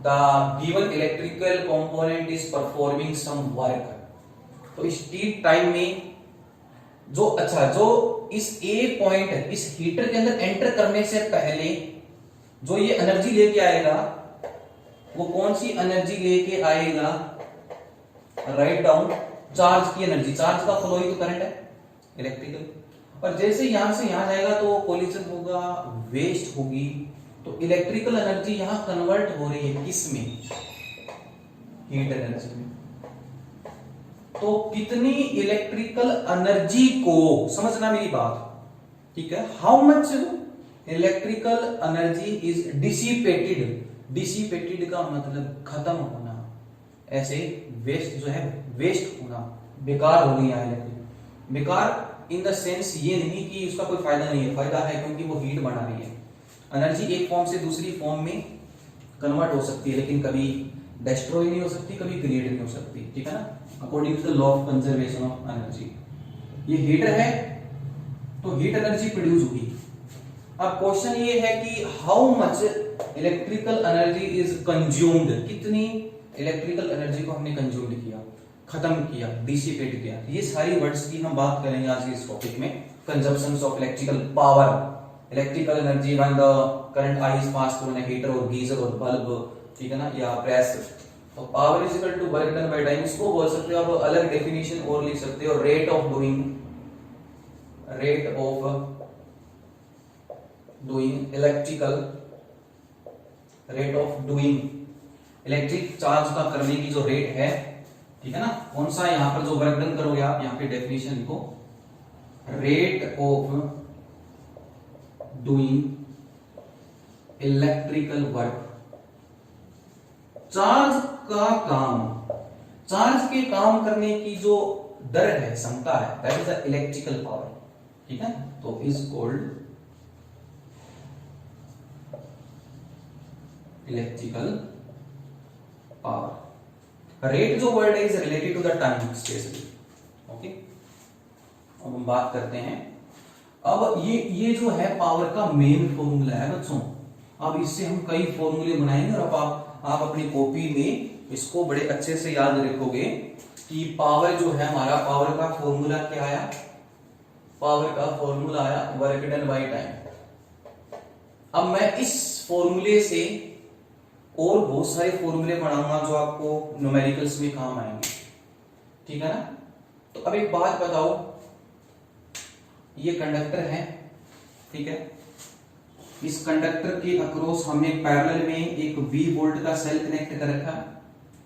the given electrical component is performing some work. तो इस T टाइम में जो इस ए पॉइंट, इस हीटर के अंदर एंटर करने से पहले जो ये एनर्जी लेके आएगा, वो कौन सी एनर्जी लेके आएगा, राइट डाउन चार्ज की एनर्जी, चार्ज का फ्लो ही तो करंट है इलेक्ट्रिकल, और जैसे यहां से यहां जाएगा तो कोलिजन होगा, वेस्ट होगी, तो इलेक्ट्रिकल एनर्जी यहां कन्वर्ट हो रही है किस में, हीट एनर्जी में। तो कितनी इलेक्ट्रिकल एनर्जी को, समझना मेरी बात, ठीक है, how much electrical energy is dissipated. Dissipated का मतलब खत्म होना, ऐसे वेस्ट जो है, वेस्ट होना, बेकार हो गई इलेक्ट्रिक। बेकार इन द सेंस ये नहीं कि उसका कोई फायदा नहीं है, फायदा है क्योंकि वो हीट बना रही है। एनर्जी एक फॉर्म से दूसरी फॉर्म में कन्वर्ट हो सकती है, लेकिन कभी डिस्ट्रॉय नहीं हो सकती, कभी क्रिएट नहीं हो सकती, ठीक है ना, according to the law of conservation of energy. ये हीटर है तो हीट एनर्जी प्रोड्यूस होगी। अब क्वेश्चन ये है कि how much electrical energy is consumed, कितनी इलेक्ट्रिकल एनर्जी को हमने कंज्यूम किया, खत्म किया, डिसिपेट किया। ये सारी वर्ड्स की हम बात करेंगे आज के इस टॉपिक में, consumptions of electrical power, electrical energy when the current I is pass through an heater और गीजर और बल्ब, ठीक है ना, या प्रेस। तो power is equal to work done by time, इसको बोल सकते हो आप, अलग डेफिनेशन और लिख सकते हो, rate of doing electrical, rate of doing electric charge का करने की जो रेट है, ठीक है ना, कौन सा, यहां पर जो वर्क डन करोगे आप, यहां पे डेफिनेशन लिखो, rate of doing electrical work, charge का काम, चार्ज के काम करने की जो दर है, क्षमता है, that is the electrical power. ठीक है, तो is called electrical power. Rate जो वर्ड है is related to the time specially. Okay, अब हम बात करते हैं, अब ये जो है पावर का मेन फॉर्मूला है बच्चों। अब इससे हम कई फॉर्मूले बनाएंगे और अब आप अपनी कॉपी में इसको बड़े अच्छे से याद रखोगे कि पावर जो है हमारा, पावर का फॉर्मूला क्या आया, पावर का फॉर्मूला आया वर्क डन बाय टाइम। अब मैं इस फॉर्मूले से और बहुत सारे फॉर्मूले बनाऊंगा जो आपको न्यूमेरिकल्स में काम आएंगे। ठीक है ना। तो अब एक बात बताओ, ये कंडक्टर है, ठीक है, इस कंडक्टर के अक्रॉस हमने पैरेलल में एक V वोल्ट का सेल कनेक्ट कर रखा है,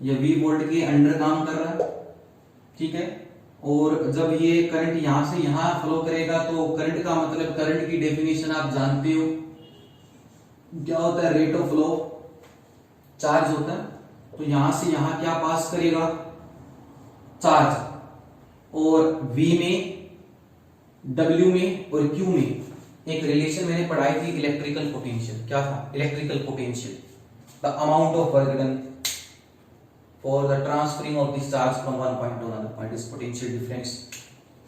यह V वोल्ट के अंडर काम कर रहा है। ठीक है, और जब ये करंट यहां से यहां फ्लो करेगा तो करंट का मतलब, करंट की डेफिनेशन आप जानते हो क्या होता है, रेट ऑफ फ्लो, चार्ज होता है। तो यहां से यहां क्या पास करेगा, चार्ज, और V में, W में और Q में एक रिलेशन मैंने पढ़ाई थी, इलेक्ट्रिकल पोटेंशियल। क्या था, electrical potential, the amount of work done for the transferring of this charge from one point two another point is potential difference.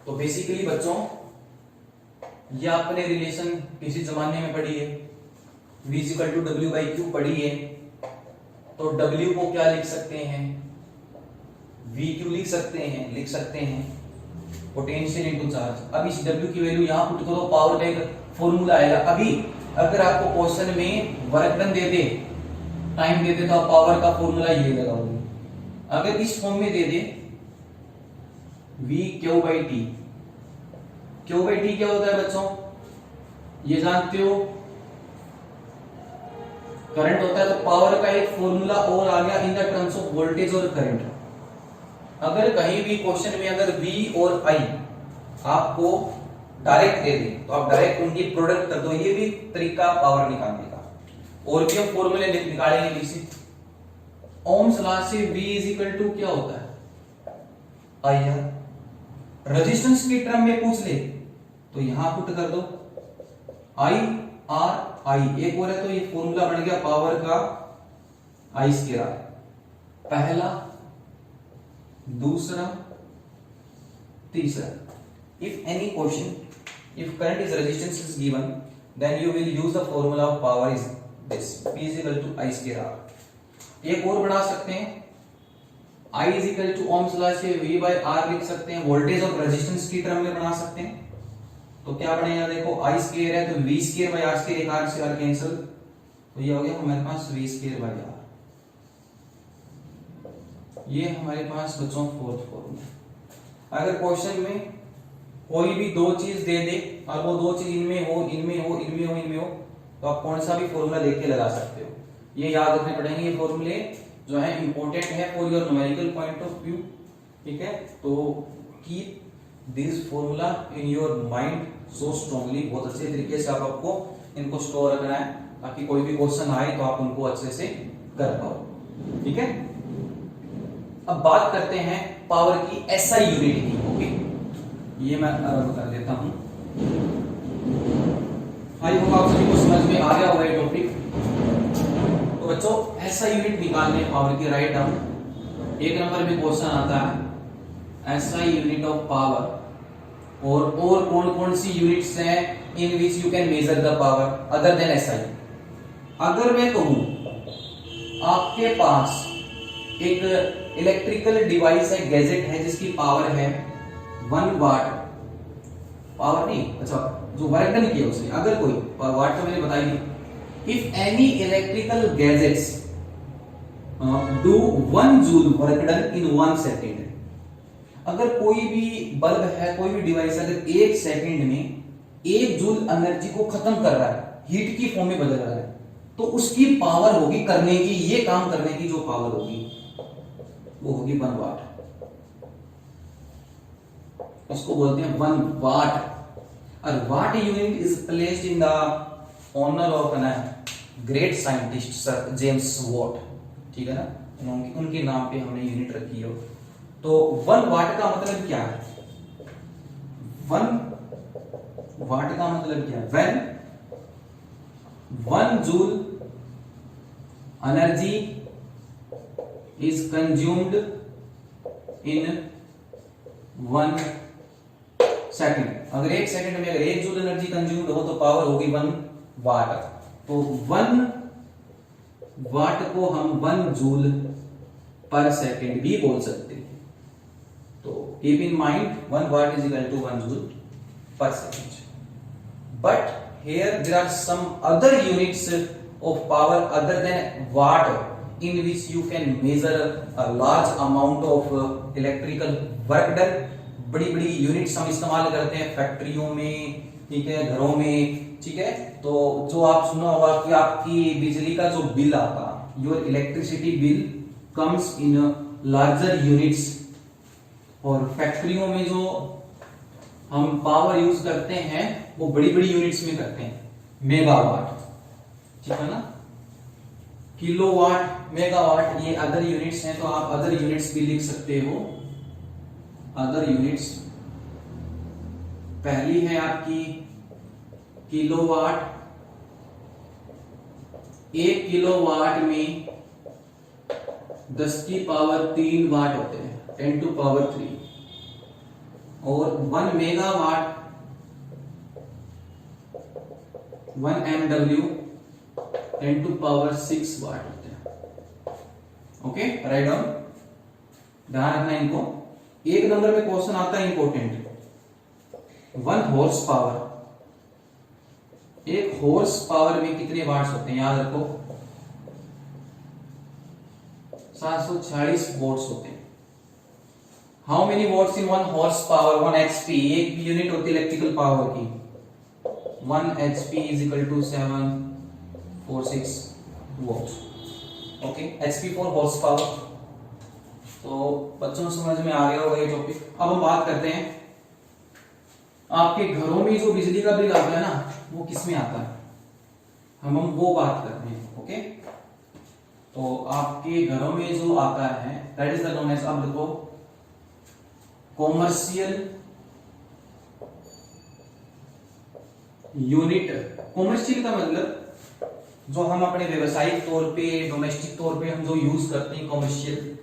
तो बेसिकली बच्चों, ये आपने रिलेशन किसी जमाने में पढ़ी है, V equal to W by Q पढ़ी है। तो W को क्या लिख सकते हैं, V क्यू लिख सकते हैं पोटेंशियल इनटू चार्ज। अब इस W की वैल्यू यहां पुट करो, पावर का एक फॉर्मूला आएगा। अभी अगर आपको क्वेश्चन में वर्क डन दे दे, टाइम दे दे, तो पावर का फॉर्मूला ये लगाओगे। अगर इस फॉर्म में दे दे V Q by T, Q by T क्या होता है बच्चों, ये जानते हो, करंट होता है। तो पावर का एक फॉर्मूला और आ गया in the terms of voltage और करंट। अगर कहीं भी क्वेश्चन में अगर V और I आपको डायरेक्ट दे दे तो आप डायरेक्ट उनकी प्रोडक्ट कर दो, ये भी तरीका पावर निकालने का। और भी हम फॉर्मूले निकालेंगे किसी, ओम्स लॉ से V इज इक्वल टू क्या होता है, IR। रेजिस्टेंस की टर्म में पूछ ले तो यहां पुट कर दो IR। एक और है, तो ये फॉर्मूला बन गया पावर का I स्क्वायर, पहला, दूसरा, तीसरा। If any question, if current is resistance is given, then you will use the formula of power is this, P is equal to I square R। एक और बढ़ा सकते हैं, I is equal to ohms law से V by R लिख सकते हैं, voltage of resistance की टर्म में बना सकते हैं। तो क्या बनेगा, देखो I स्क्वायर है तो V square by R square, एक R से R कैंसिल, तो ये हो गया हमारे पास V स्क्वायर बाय R। ये हमारे पास बच्चों फोर्थ फॉर्मूला। अगर क्वेश्चन में कोई भी दो चीज दे दे और वो दो चीज इनमें हो, तो आप कौन सा भी फॉर्मूला देख के लगा सकते हो। ये याद रखने पड़ेंगे, ये फॉर्मूले जो है इंपॉर्टेंट है for your numerical point of view. ठीक है, तो keep this formula in your mind so strongly, बहुत अच्छे तरीके से आपको इनको स्टोर रखना है ताकि कोई भी क्वेश्चन आए तो आप उनको अच्छे से कर पाओ। ठीक है, अब बात करते हैं पावर की एसआई यूनिट की। ओके, ये मैं रब कर देता हूं। आई होप आप सभी को समझ में आ गया होगा ये टॉपिक। तो बच्चों, एसआई यूनिट निकालने पावर की, राइट डाउन। एक नंबर में क्वेश्चन आता है एसआई यूनिट ऑफ पावर, और कौन कौन सी यूनिट्स हैं in which you can measure the power other than SI. अगर मैं कहूं आपके पास एक इलेक्ट्रिकल डिवाइस है, गैजेट है जिसकी पावर है 1 वाट, पावर नहीं, अच्छा जो वर्क डन किया उसने, अगर कोई वाट तो मैंने बताई दी। If any electrical gadgets do 1 joule work done in 1 second, अगर कोई भी बल्ब है, कोई भी डिवाइस अगर 1 सेकेंड में 1 जूल एनर्जी को खत्म कर रहा है, हीट की फॉर्म में बदल रहा है, तो उसकी पावर होगी करने की, ये काम करने की जो पावर होगी वो होगी 1 वाट। उसको बोलते हैं 1 वाट। और watt unit is placed in the honour of an great scientist sir James Watt. ठीक है ना, उनके नाम पे हमने यूनिट रखी हो। तो 1 वाट का मतलब क्या है? 1 वाट का मतलब क्या है? When 1 joule energy is consumed in 1 second. अगर 1 सेकंड में अगर 1 जूल एनर्जी कंज्यूम्ड हो तो पावर होगी 1 वाट। तो 1 वाट को हम 1 जूल पर सेकंड भी बोल सकते हैं। तो keep in mind 1 watt is equal to 1 joule per second. But here there are some other units of power other than watt in which you can measure a large amount of electrical work done। बड़ी बड़ी units हम इस्तेमाल करते हैं फैक्ट्रियों में, ठीक है, घरों में, ठीक है। तो जो आप सुना होगा कि आपकी बिजली का जो बिल आता, your electricity bill comes in larger units. और फैक्ट्रियों में जो हम पावर यूज करते हैं वो बड़ी बड़ी यूनिट्स में करते हैं, मेगावाट, ठीक है ना, किलोवाट, मेगावाट, ये अदर यूनिट्स हैं। तो आप अदर यूनिट्स भी लिख सकते हो। अदर यूनिट्स पहली है आपकी किलोवाट। 1 किलोवाट में 10 की पावर 3 वाट होते हैं, 10 टू पावर 3। और 1 मेगावाट 1 MW 10 टू पावर 6 वाट होते हैं। ओके, राइट डाउन, ध्यान रखना इनको। एक नंबर में क्वेश्चन आता है important, 1 horse power. 1 horse power में कितने वाट्स होते हैं? याद रखो 740 वोल्ट्स होते हैं। How many volts in 1 horse power? 1 HP, एक यूनिट होती है इलेक्ट्रिकल पावर की। 1 HP is equal to 746 volts. Okay, HP for horse power. तो बच्चों समझ में आ गया होगा ये टॉपिक। अब हम बात करते हैं आपके घरों में जो बिजली का बिल आता है ना, वो किस में आता है, हम वो बात करते हैं। ओके, तो आपके घरों में जो आता है that is the known as, अब देखो, कॉमर्शियल यूनिट। कॉमर्शियल का मतलब जो हम अपने व्यवसायिक तौर पे, डोमेस्टिक तौर पे हम जो यूज करते हैं, commercial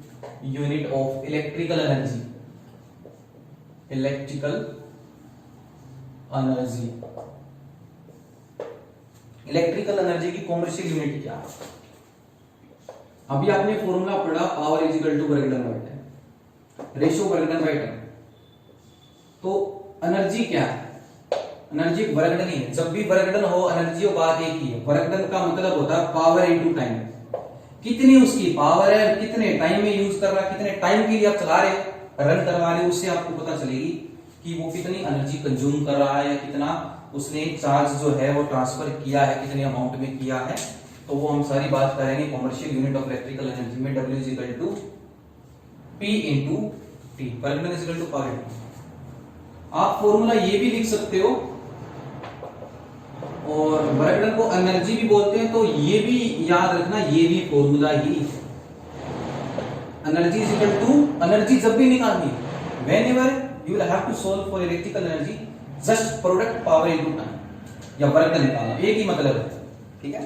unit of electrical energy. Electrical energy, electrical energy की कॉमर्शियल यूनिट क्या है? अभी आपने फॉर्मूला पढ़ा, power is equal to work done by time, ratio work done by time. तो एनर्जी क्या है? एनर्जी वर्क डन ही है। जब भी वर्क डन हो, एनर्जी हो, बात एक ही है। वर्क डन का मतलब होता है पावर इनटू टाइम। कितनी उसकी पावर है, कितने टाइम में यूज कर रहा है, कितने टाइम के लिए आप चला रहे, रन करवा रहे हो, उससे आपको पता चलेगी कि वो कितनी एनर्जी कंज्यूम कर रहा है या कितना उसने चार्ज जो है वो ट्रांसफर किया है, कितने अमाउंट में किया है। तो वो हम सारी बात करेंगे commercial unit of electrical energy में। W is equal to P into T, work done is equal to power. आप फॉर्मूला ये भी लिख सकते हो, और वर्क डन को एनर्जी भी बोलते हैं, तो ये भी याद रखना, ये भी फॉर्मूला ही। Energy is equal to, energy जब भी निकालनी, whenever you will have to solve for electrical energy, just product power into time या वर्क डन निकालना, एक ही मतलब है, ठीक है।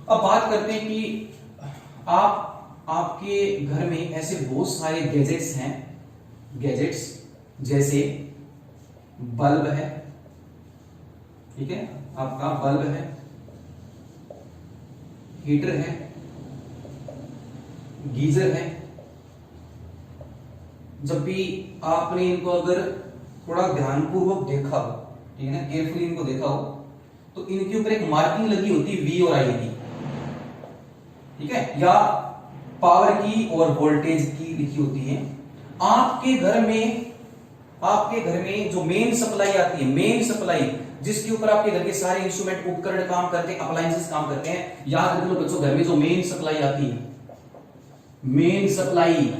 अब बात करते हैं कि आपके घर में ऐसे बहुत सारे गैजेट्स हैं, गैजेट्स जैसे बल्ब है, ठीक है, आपका बल्ब है, हीटर है, गीजर है। जब भी आपने इनको अगर थोड़ा ध्यानपूर्वक देखा हो, ठीक है ना, केयरफुली इनको देखा हो, तो इनके ऊपर एक मार्किंग लगी होती है V और I की, ठीक है, या पावर की और वोल्टेज की लिखी होती है। आपके घर में जो मेन सप्लाई आती है, मेन सप्लाई जिसके ऊपर आपके घर के सारे इंस्ट्रूमेंट, उपकरण काम करते हैं, अप्लायंसेस काम करते हैं, याद रख लो बच्चों, घर में जो मेन सप्लाई आती है, मेन सप्लाई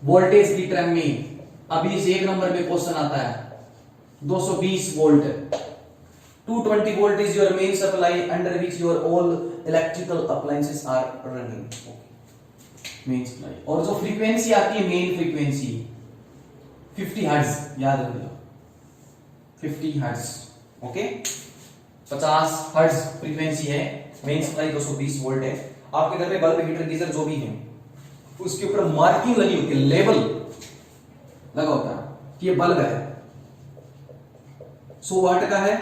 वोल्टेज की टर्म में, अभी इस 1 नंबर में क्वेश्चन आता है 220 volt, 220 volt is your main supply under which your all electrical appliances are running. Main supply. और जो फ्रीक्वेंसी आती है मेन फ्रीक्वेंसी 50 हर्ट्ज, याद रखिएगा 50 हर्ट्ज, ओके 50 हर्ट्ज फ्रीक्वेंसी है। मेन सप्लाई 220 वोल्ट है। आपके घर में बल्ब, हीटर, गीजर जो भी है उसके ऊपर मार्किंग लगी होती है, लेबल लगा होता है कि ये बल्ब है 100 वाट का है,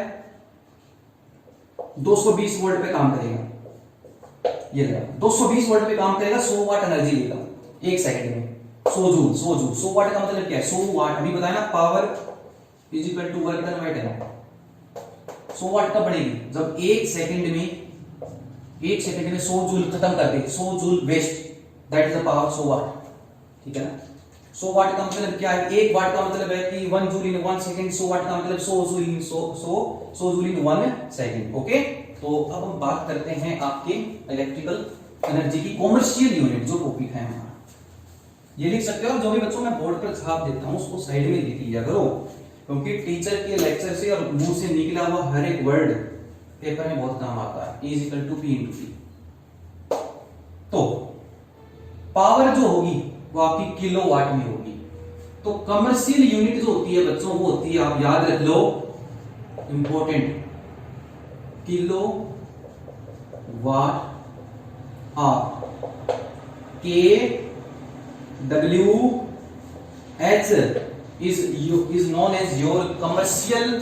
220 वोल्ट पे काम करेगा। ये लगा 220 वोल्ट पे काम करेगा, 100 वाट एनर्जी लेगा 1 सेकंड में। 100 जूल 100 वाट का मतलब क्या है? 100 वाट अभी बताया ना, power is equal to work done by time. 100 watt कब बढ़ेगी? जब 1 सेकंड में 100 जूल खत्म कर दे, 100 joule waste, that is the power 100 watt. ठीक है ना? 100 वाट का मतलब क्या है? 1 वाट का मतलब है कि 1 जूल इन 1 सेकंड। 100 वाट का मतलब 100 जूल इन 1 सेकंड। ओके, तो अब हम बात करते हैं आपके इलेक्ट्रिकल एनर्जी की कॉमर्शियल यूनिट, जो टॉपिक है हमारा। ये लिख सकते हो, जो भी बच्चों मैं बोर्ड पर छाप देता हूं उसको साइड में लिख लिया करो, क्योंकि टीचर के लेक्चर से और मुंह से निकला हुआ हर एक वर्ड पेपर में बहुत काम आता है। E equal to P into T। तो पावर जो होगी वो आपकी किलोवाट में होगी। तो कमर्शियल यूनिट जो होती है बच्चों, वो होती है, आप याद रख लो, इंपॉर्टेंट, किलो वाट आवर। के W H is known as your commercial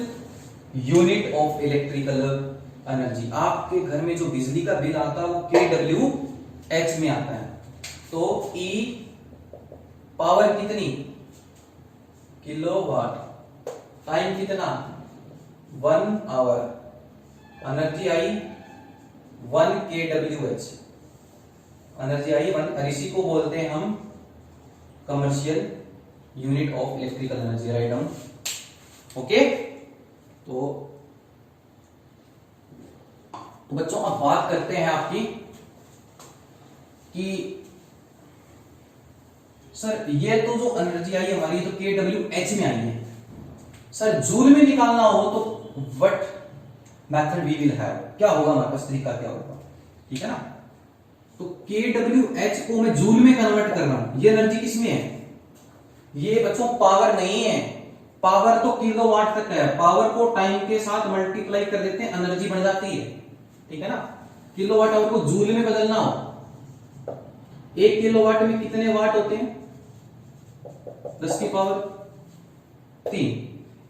unit of electrical energy। आपके घर में जो बिजली का बिल आता है वो kWh में आता है। तो E पावर कितनी? किलोवाट, टाइम कितना? 1 आवर, एनर्जी आई 1 kWh, एनर्जी आई 1, और इसी को बोलते हैं हम commercial unit of electrical energy. Right down. Okay, तो बच्चों अब बात करते हैं आपकी कि सर ये तो जो एनर्जी आई हमारी तो kWh में आई है, सर जूल में निकालना हो तो what method we will have, क्या होगा हमारे पास, तरीका क्या होगा? ठीक है ना? तो kWh को मैं जूल में कन्वर्ट कर रहा हूं। ये एनर्जी किसमें है? ये बच्चों पावर नहीं है, पावर तो किलोवाट तक है। पावर को टाइम के साथ मल्टीप्लाई कर देते हैं, एनर्जी बढ़ जाती है। ठीक है ना? किलोवाट आवर को जूल में बदलना हो, 1 किलोवाट में कितने वाट होते हैं? 10 की पावर 3।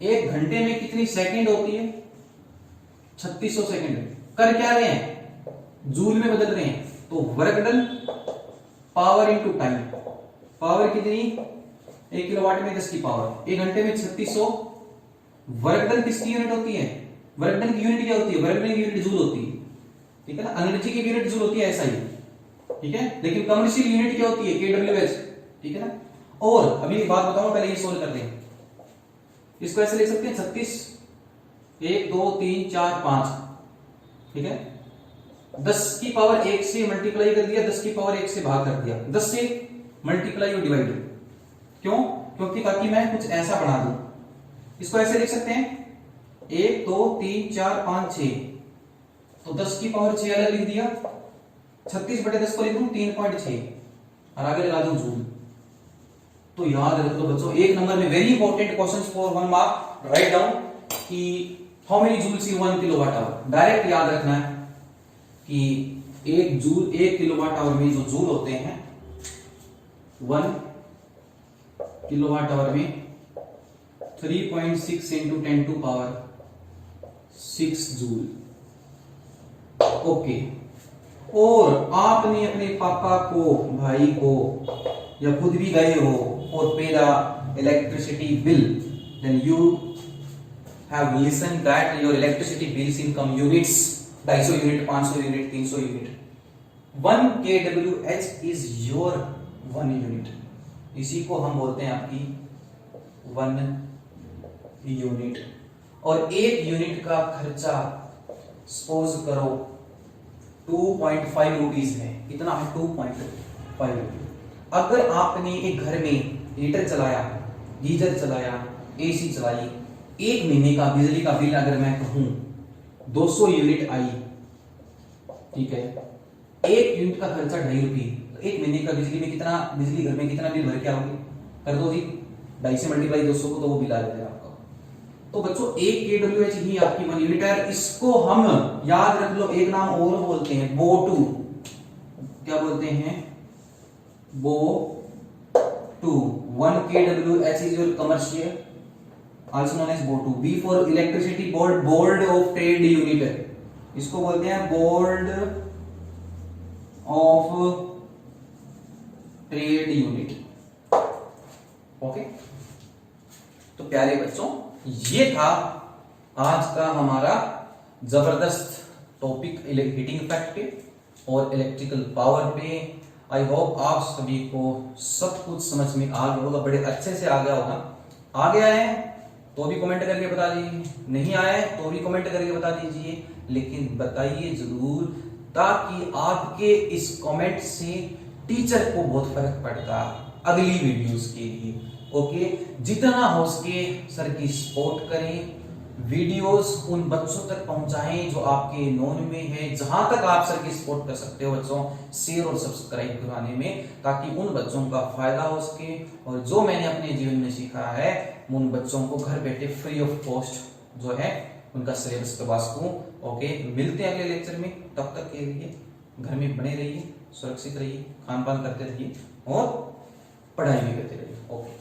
1 घंटे में कितनी सेकंड होती है? 3600 सेकंड। कर क्या रहे हैं? जूल में बदल रहे हैं। तो work done power into time, power कितनी? 1 किलोवाट में 10 की पावर, 1 घंटे में 3600। वर्क डन किसकी यूनिट होती है? वर्क डन की यूनिट क्या होती है? वर्क डन की यूनिट जूल होती है। ठीक है ना? एनर्जी की यूनिट जूल होती है, ऐसा ही। ठीक है, लेकिन कमर्शियल यूनिट क्या होती है? kWh। ठीक है ना? और अभी एक बात बताऊं, पहले ये सोल्व कर दें। इसको ऐसे लिख सकते हैं 36, 1 2 3 4 5। ठीक है, 10 की पावर 1 से मल्टीप्लाई कर दिया, 10 की पावर 1 से भाग कर दिया, 10 से मल्टीप्लाई और डिवाइड। क्यों? क्योंकि ताकि मैं कुछ ऐसा बना दूं। इसको ऐसे लिख सकते हैं 1 2 3 4 5 6। तो 10 की पावर 6 अलग लिख दिया, 36/10 को लिख दूं 3.6 और आगे लगा दूं जूल। तो याद रख लो बच्चों, 1 नंबर में very important questions for 1 mark, right down कि how many joules in 1 kilowatt hour. Direct याद रखना है कि 1 किलोवाट आवर में जो जूल होते हैं, 1 किलोवाट आवर में 3.6 into 10 to power 6 joule. Okay, और आपने अपने पापा को, भाई को, या खुद भी गए हो और pay the electricity bill, then you have listen that your electricity bills in कम units, 250 unit, 500 unit, 300 unit. 1 kWh is your 1 unit. इसी को हम बोलते हैं आपकी 1 यूनिट। और 1 यूनिट का खर्चा सपोज करो 2.5 रुपीज है। कितना है? 2.5 रुपीज। अगर आपने एक घर में हीटर चलाया, गीजर चलाया, एसी चलाई, 1 महीने का बिजली का बिल अगर मैं कहूं 200 यूनिट आई, ठीक है, 1 यूनिट का खर्चा 2.5 रुपये, तो एक महीने का बिजली में कितना, बिजली घर में कितना बिल भर के आओगे, कर दो जी 250 से मल्टीप्लाई 200 को, तो वो बिल आ जाएगा आपका। तो बच्चों 1 kWh ही आपकी 1 यूनिट है। इसको हम याद रख लो, एक नाम और बोलते हैं BO2। क्या बोलते हैं? BO2। 1 kWh is your commercial, also known as BO2। B for electricity board, board of trade unit, इसको बोलते हैं board of trade unit. Okay, तो प्यारे बच्चों, ये था आज का हमारा जबरदस्त टॉपिक हीटिंग इफेक्ट पे और इलेक्ट्रिकल पावर पे। आई होप आप सभी को सब कुछ समझ में आ गया होगा, बड़े अच्छे से आ गया होगा। आ गया है तो भी कमेंट करके बता दीजिए, नहीं आया है तो भी कमेंट करके बता दीजिए, लेकिन बताइए जरूर, ताकि आपके इस कमेंट से टीचर को बहुत फर्क पड़ता अगली वीडियोस के लिए। ओके, जितना हो सके सर की सपोर्ट करें, वीडियोस उन बच्चों तक पहुंचाएं जो आपके नोन में है। जहां तक आप सर की सपोर्ट कर सकते हो बच्चों, शेयर और सब्सक्राइब करवाने में, ताकि उन बच्चों का फायदा हो सके। और जो मैंने अपने जीवन में सीखा है, उन बच्चों को घर बैठे फ्री ऑफ कॉस्ट जो है उनका सिलेबस करवा सकूं। ओके, मिलते हैं अगले लेक्चर में। तब तक के लिए घर में बने रहिए, सुरक्षित रहिए, खान पान करते रहिए और पढ़ाई भी करते रहिए। ओके।